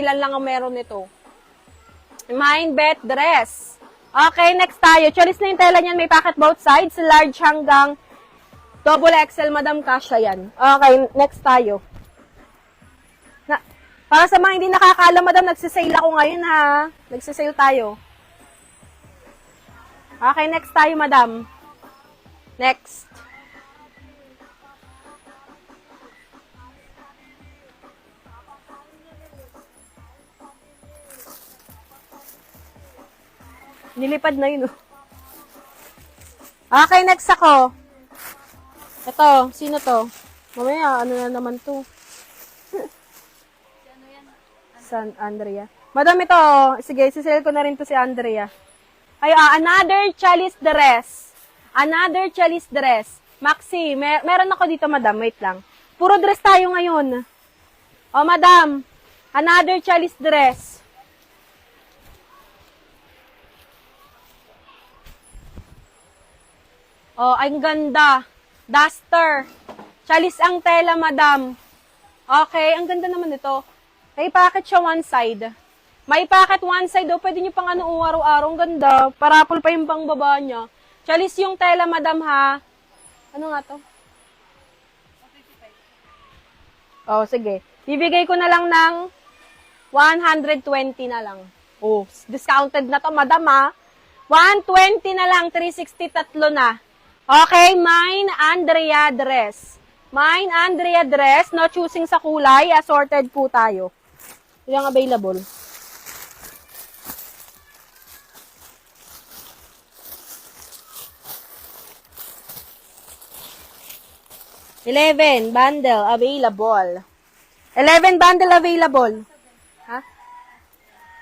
ilan lang ang meron nito. Mine bet dress. Okay, next tayo. Chalis na yung tela niyan. May pocket both sides. Large hanggang double XL, Madam. Kasha yan. Okay, next tayo. Para sa mga hindi nakakaalam, Madam, nagsisale ako ngayon, ha? Nagsisale tayo. Okay, next tayo, Madam. Next. Nilipad na yun, oh. Okay, next ako. Ito, sino to? Mamaya, ano na naman to? San Andrea. Madam, ito, sige, sisale ko na rin to si Andrea. Ay, another Chalice dress. Another Chalice dress. Maxi, meron ako dito, Madam. Wait lang. Puro dress tayo ngayon. Oh, Madam. Another Chalice dress. Oh, ang ganda. Duster. Chalice ang tela, Madam. Okay, ang ganda naman ito. May packet siya one side. May packet one side daw. Pwede nyo pang araw-araw. Ang ganda. Parapol pa yung pang baba niya. Chalice yung tela, Madam, ha? Ano nga to? Oh, sige. Bibigay ko na lang ng 120 na lang. Oh, discounted na to, Madam, ha? 120 na lang. 360 tatlo na. Okay, mine Andrea dress. Mine Andrea dress. No choosing sa kulay. Assorted po tayo. Yung available. $11 bundle available. 11 bundle available. Ha?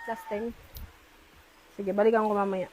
Last 10. Sige, balikan ko mamaya.